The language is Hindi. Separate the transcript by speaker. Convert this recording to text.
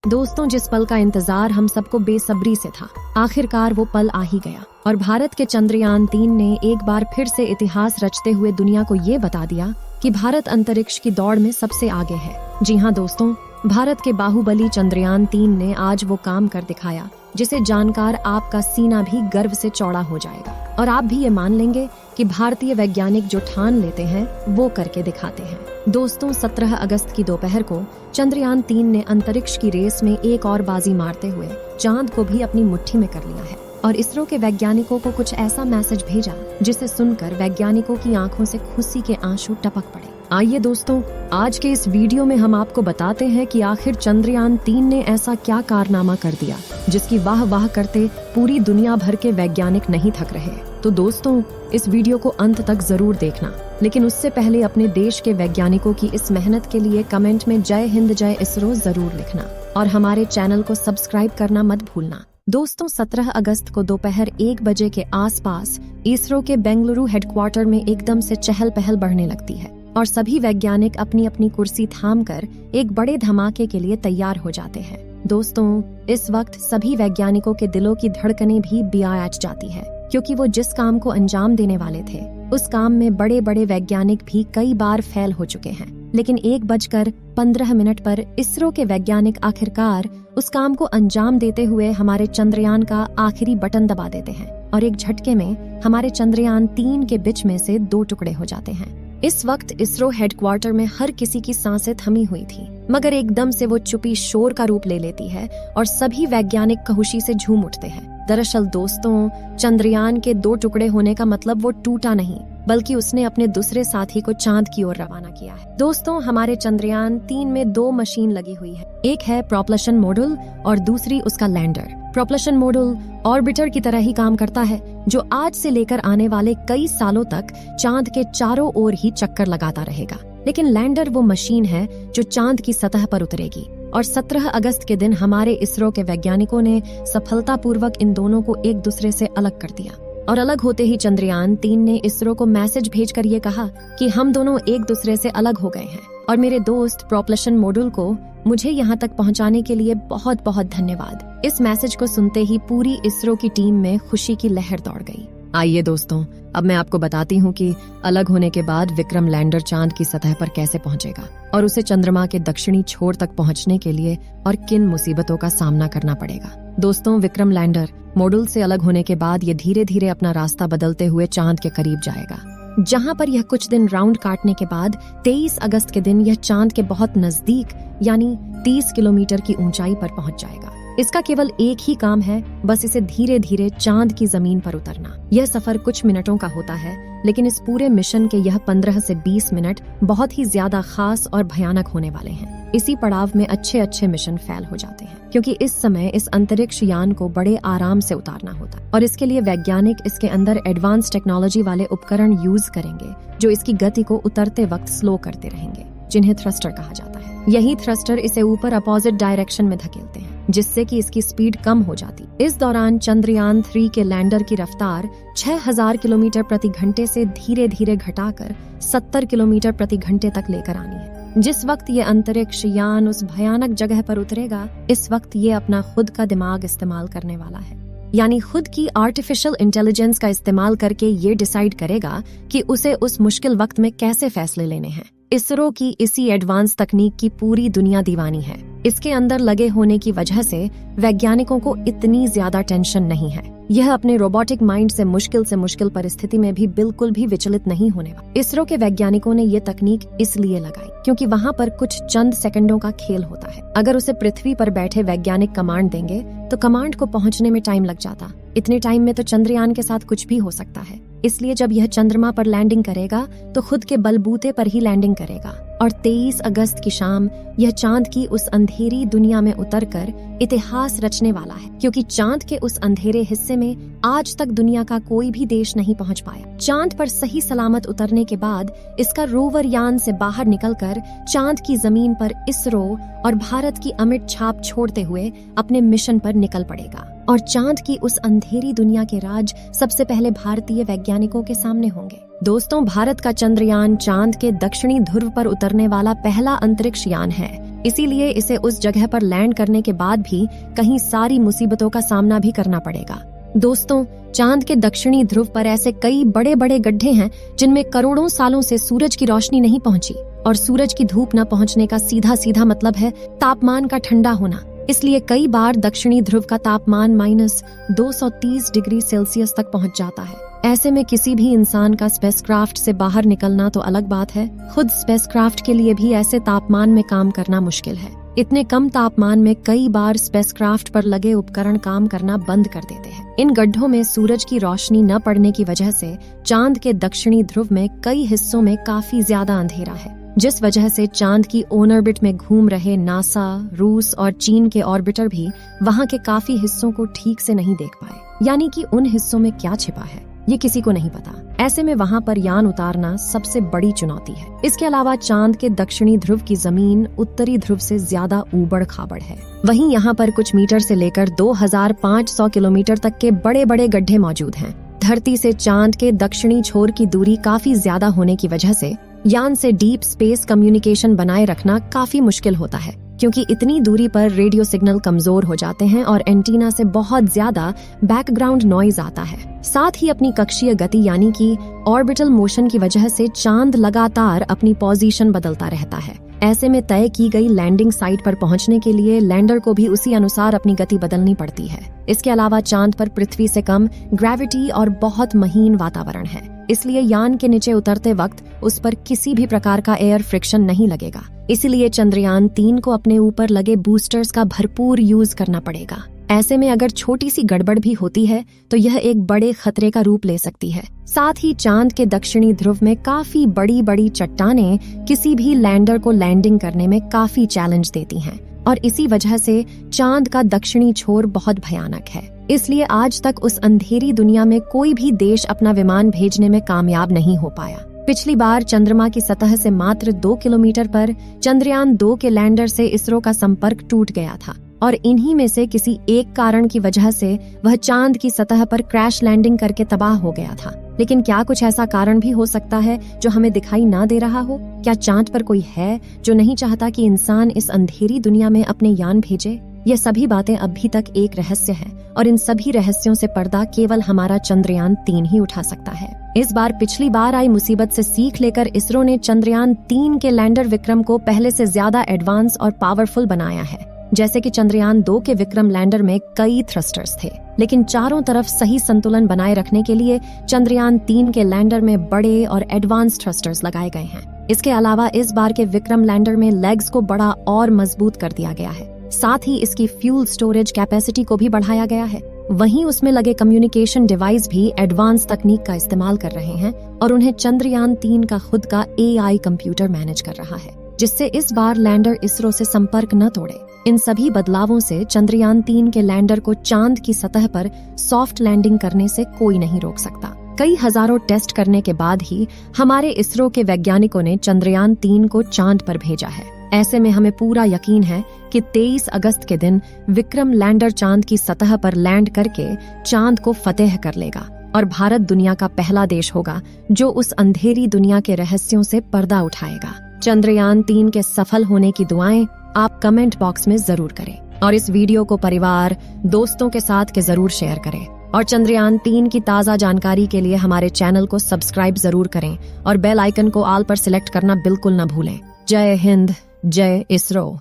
Speaker 1: दोस्तों, जिस पल का इंतजार हम सबको बेसब्री से था, आखिरकार वो पल आ ही गया और भारत के चंद्रयान 3 ने एक बार फिर से इतिहास रचते हुए दुनिया को ये बता दिया कि भारत अंतरिक्ष की दौड़ में सबसे आगे है। जी हाँ दोस्तों, भारत के बाहुबली चंद्रयान 3 ने आज वो काम कर दिखाया जिसे जानकर आपका सीना भी गर्व से चौड़ा हो जाएगा और आप भी ये मान लेंगे कि भारतीय वैज्ञानिक जो ठान लेते हैं वो करके दिखाते हैं। दोस्तों, 17 अगस्त की दोपहर को चंद्रयान 3 ने अंतरिक्ष की रेस में एक और बाजी मारते हुए चांद को भी अपनी मुट्ठी में कर लिया है और इसरो के वैज्ञानिकों को कुछ ऐसा मैसेज भेजा जिसे सुनकर वैज्ञानिकों की आंखों से खुशी के आंसू टपक पड़े। आइए दोस्तों, आज के इस वीडियो में हम आपको बताते हैं कि आखिर चंद्रयान 3 ने ऐसा क्या कारनामा कर दिया जिसकी वाह वाह करते पूरी दुनिया भर के वैज्ञानिक नहीं थक रहे। तो दोस्तों, इस वीडियो को अंत तक जरूर देखना, लेकिन उससे पहले अपने देश के वैज्ञानिकों की इस मेहनत के लिए कमेंट में जय हिंद जय इसरो जरूर लिखना और हमारे चैनल को सब्सक्राइब करना मत भूलना। दोस्तों, 17 अगस्त को दोपहर 1 बजे के आसपास इसरो के बेंगलुरु हेडक्वार्टर में एकदम से चहल पहल बढ़ने लगती है और सभी वैज्ञानिक अपनी अपनी कुर्सी थामकर एक बड़े धमाके के लिए तैयार हो जाते हैं। दोस्तों, इस वक्त सभी वैज्ञानिकों के दिलों की धड़कनें भी बियाच जाती है क्योंकि वो जिस काम को अंजाम देने वाले थे उस काम में बड़े बड़े वैज्ञानिक भी कई बार फेल हो चुके हैं, लेकिन 1:15 पर इसरो के वैज्ञानिक आखिरकार उस काम को अंजाम देते हुए हमारे चंद्रयान का आखिरी बटन दबा देते हैं और एक झटके में हमारे चंद्रयान 3 के बीच में से 2 टुकड़े हो जाते हैं। इस वक्त इसरो हेडक्वार्टर में हर किसी की सांसें थमी हुई थी, मगर एकदम से वो चुप्पी शोर का रूप ले लेती है और सभी वैज्ञानिक खुशी से झूम उठते हैं। दरअसल दोस्तों, चंद्रयान के 2 टुकड़े होने का मतलब वो टूटा नहीं, बल्कि उसने अपने दूसरे साथी को चांद की ओर रवाना किया है। दोस्तों, हमारे चंद्रयान 3 में 2 मशीन लगी हुई है, एक है प्रोपल्शन मॉड्यूल और दूसरी उसका लैंडर। प्रोपल्शन मॉड्यूल ऑर्बिटर की तरह ही काम करता है जो आज से लेकर आने वाले कई सालों तक चांद के चारों ओर ही चक्कर लगाता रहेगा, लेकिन लैंडर वो मशीन है जो चांद की सतह पर उतरेगी और 17 अगस्त के दिन हमारे इसरो के वैज्ञानिकों ने सफलतापूर्वक इन दोनों को एक दूसरे से अलग कर दिया और अलग होते ही चंद्रयान 3 ने इसरो को मैसेज भेजकर ये कहा कि हम दोनों एक दूसरे से अलग हो गए हैं और मेरे दोस्त प्रोपल्शन मॉड्यूल को मुझे यहाँ तक पहुँचाने के लिए बहुत बहुत धन्यवाद। इस मैसेज को सुनते ही पूरी इसरो की टीम में खुशी की लहर दौड़ गई। आइए दोस्तों, अब मैं आपको बताती हूँ कि अलग होने के बाद विक्रम लैंडर चांद की सतह पर कैसे पहुँचेगा और उसे चंद्रमा के दक्षिणी छोर तक पहुँचने के लिए और किन मुसीबतों का सामना करना पड़ेगा। दोस्तों, विक्रम लैंडर मॉड्यूल से अलग होने के बाद ये धीरे धीरे अपना रास्ता बदलते हुए चांद के करीब जाएगा, जहाँ पर यह कुछ दिन राउंड काटने के बाद 23 अगस्त के दिन यह चांद के बहुत नजदीक यानी 30 किलोमीटर की ऊंचाई पर पहुँच जाएगा। इसका केवल एक ही काम है, बस इसे धीरे धीरे चांद की जमीन पर उतरना। यह सफर कुछ मिनटों का होता है, लेकिन इस पूरे मिशन के यह 15 से 20 मिनट बहुत ही ज्यादा खास और भयानक होने वाले हैं। इसी पड़ाव में अच्छे मिशन फेल हो जाते हैं क्योंकि इस समय इस अंतरिक्ष यान को बड़े आराम से उतारना होता है और इसके लिए वैज्ञानिक इसके अंदर एडवांस टेक्नोलॉजी वाले उपकरण यूज करेंगे जो इसकी गति को उतरते वक्त स्लो करते रहेंगे, जिन्हें थ्रस्टर कहा जाता है। यही थ्रस्टर इसे ऊपर अपोजिट डायरेक्शन में धकेलते हैं जिससे कि इसकी स्पीड कम हो जाती। इस दौरान चंद्रयान 3 के लैंडर की रफ्तार 6000 किलोमीटर प्रति घंटे से धीरे धीरे घटाकर 70 किलोमीटर प्रति घंटे तक लेकर आनी है। जिस वक्त ये अंतरिक्ष यान उस भयानक जगह पर उतरेगा, इस वक्त ये अपना खुद का दिमाग इस्तेमाल करने वाला है, यानी खुद की आर्टिफिशियल इंटेलिजेंस का इस्तेमाल करके ये डिसाइड करेगा कि उसे उस मुश्किल वक्त में कैसे फैसले लेने हैं। इसरो की इसी एडवांस तकनीक की पूरी दुनिया दीवानी है। इसके अंदर लगे होने की वजह से वैज्ञानिकों को इतनी ज्यादा टेंशन नहीं है। यह अपने रोबोटिक माइंड से मुश्किल परिस्थिति में भी बिल्कुल भी विचलित नहीं होने वाला। इसरो के वैज्ञानिकों ने ये तकनीक इसलिए लगाई क्योंकि वहाँ पर कुछ चंद सेकंडों का खेल होता है। अगर उसे पृथ्वी पर बैठे वैज्ञानिक कमांड देंगे तो कमांड को पहुँचने में टाइम लग जाता। इतने टाइम में तो चंद्रयान के साथ कुछ भी हो सकता है, इसलिए जब यह चंद्रमा पर लैंडिंग करेगा तो खुद के बलबूते पर ही लैंडिंग करेगा और 23 अगस्त की शाम यह चांद की उस अंधेरी दुनिया में उतरकर इतिहास रचने वाला है, क्योंकि चांद के उस अंधेरे हिस्से में आज तक दुनिया का कोई भी देश नहीं पहुंच पाया। चांद पर सही सलामत उतरने के बाद इसका रोवर यान से बाहर निकलकर चांद की जमीन पर इसरो और भारत की अमिट छाप छोड़ते हुए अपने मिशन पर निकल पड़ेगा। और चांद की उस अंधेरी दुनिया के राज सबसे पहले भारतीय वैज्ञानिकों के सामने होंगे। दोस्तों, भारत का चंद्रयान चांद के दक्षिणी ध्रुव पर उतरने वाला पहला अंतरिक्ष यान है। इसीलिए इसे उस जगह पर लैंड करने के बाद भी कहीं सारी मुसीबतों का सामना भी करना पड़ेगा। दोस्तों, चांद के दक्षिणी ध्रुव पर ऐसे कई बड़े बड़े गड्ढे हैं जिनमें करोड़ों सालों से सूरज की रोशनी नहीं पहुंची, और सूरज की धूप न पहुंचने का सीधा सीधा मतलब है तापमान का ठंडा होना। इसलिए कई बार दक्षिणी ध्रुव का तापमान -230 डिग्री सेल्सियस तक पहुंच जाता है। ऐसे में किसी भी इंसान का स्पेसक्राफ्ट से बाहर निकलना तो अलग बात है, खुद स्पेसक्राफ्ट के लिए भी ऐसे तापमान में काम करना मुश्किल है। इतने कम तापमान में कई बार स्पेसक्राफ्ट पर लगे उपकरण काम करना बंद कर देते हैं। इन गड्ढों में सूरज की रोशनी न पड़ने की वजह से चांद के दक्षिणी ध्रुव में कई हिस्सों में काफी ज्यादा अंधेरा है, जिस वजह से चांद की ऑन ऑर्बिट में घूम रहे नासा, रूस और चीन के ऑर्बिटर भी वहां के काफी हिस्सों को ठीक से नहीं देख पाए। यानी कि उन हिस्सों में क्या छिपा है ये किसी को नहीं पता। ऐसे में वहां पर यान उतारना सबसे बड़ी चुनौती है। इसके अलावा चांद के दक्षिणी ध्रुव की जमीन उत्तरी ध्रुव से ज्यादा ऊबड़ खाबड़ है। वहीं यहाँ पर कुछ मीटर से लेकर 2500 किलोमीटर तक के बड़े बड़े गड्ढे मौजूद हैं। धरती से चांद के दक्षिणी छोर की दूरी काफी ज्यादा होने की वजह से यान से डीप स्पेस कम्युनिकेशन बनाए रखना काफी मुश्किल होता है, क्योंकि इतनी दूरी पर रेडियो सिग्नल कमजोर हो जाते हैं और एंटीना से बहुत ज्यादा बैकग्राउंड नॉइज आता है। साथ ही अपनी कक्षीय गति यानी कि ऑर्बिटल मोशन की वजह से चांद लगातार अपनी पोजीशन बदलता रहता है। ऐसे में तय की गई लैंडिंग साइट पर पहुंचने के लिए लैंडर को भी उसी अनुसार अपनी गति बदलनी पड़ती है। इसके अलावा चांद पर पृथ्वी से कम ग्रेविटी और बहुत महीन वातावरण है, इसलिए यान के नीचे उतरते वक्त उस पर किसी भी प्रकार का एयर फ्रिक्शन नहीं लगेगा। इसीलिए चंद्रयान 3 को अपने ऊपर लगे बूस्टर्स का भरपूर यूज करना पड़ेगा। ऐसे में अगर छोटी सी गड़बड़ भी होती है तो यह एक बड़े खतरे का रूप ले सकती है। साथ ही चांद के दक्षिणी ध्रुव में काफी बड़ी बड़ी चट्टानें किसी भी लैंडर को लैंडिंग करने में काफी चैलेंज देती हैं, और इसी वजह से चांद का दक्षिणी छोर बहुत भयानक है। इसलिए आज तक उस अंधेरी दुनिया में कोई भी देश अपना विमान भेजने में कामयाब नहीं हो पाया। पिछली बार चंद्रमा की सतह से मात्र 2 किलोमीटर पर चंद्रयान 2 के लैंडर से इसरो का संपर्क टूट गया था, और इन्हीं में से किसी एक कारण की वजह से वह चांद की सतह पर क्रैश लैंडिंग करके तबाह हो गया था। लेकिन क्या कुछ ऐसा कारण भी हो सकता है जो हमें दिखाई ना दे रहा हो? क्या चांद पर कोई है जो नहीं चाहता कि इंसान इस अंधेरी दुनिया में अपने यान भेजे? ये सभी बातें अभी तक एक रहस्य है, और इन सभी रहस्यों से पर्दा केवल हमारा चंद्रयान 3 ही उठा सकता है। इस बार पिछली बार आई मुसीबत से सीख लेकर इसरो ने चंद्रयान 3 के लैंडर विक्रम को पहले से ज्यादा एडवांस और पावरफुल बनाया है। जैसे कि चंद्रयान 2 के विक्रम लैंडर में कई थ्रस्टर्स थे, लेकिन चारों तरफ सही संतुलन बनाए रखने के लिए चंद्रयान 3 के लैंडर में बड़े और एडवांस थ्रस्टर्स लगाए गए हैं। इसके अलावा इस बार के विक्रम लैंडर में लेग्स को बड़ा और मजबूत कर दिया गया है। साथ ही इसकी फ्यूल स्टोरेज कैपेसिटी को भी बढ़ाया गया है। वहीं उसमें लगे कम्युनिकेशन डिवाइस भी एडवांस तकनीक का इस्तेमाल कर रहे हैं, और उन्हें चंद्रयान 3 का खुद का AI कंप्यूटर मैनेज कर रहा है, जिससे इस बार लैंडर इसरो से संपर्क न तोड़े। इन सभी बदलावों से चंद्रयान 3 के लैंडर को चांद की सतह पर सॉफ्ट लैंडिंग करने से कोई नहीं रोक सकता। कई हजारों टेस्ट करने के बाद ही हमारे इसरो के वैज्ञानिकों ने चंद्रयान 3 को चांद पर भेजा है। ऐसे में हमें पूरा यकीन है कि 23 अगस्त के दिन विक्रम लैंडर चांद की सतह पर लैंड करके चांद को फतेह कर लेगा, और भारत दुनिया का पहला देश होगा जो उस अंधेरी दुनिया के रहस्यों से पर्दा उठाएगा। चंद्रयान 3 के सफल होने की दुआएं आप कमेंट बॉक्स में जरूर करें, और इस वीडियो को परिवार दोस्तों के साथ के जरूर शेयर करें, और चंद्रयान 3 की ताज़ा जानकारी के लिए हमारे चैनल को सब्सक्राइब जरूर करें, और बेल आइकन को ऑल पर सिलेक्ट करना बिल्कुल न भूलें। जय हिंद, जय इसरो।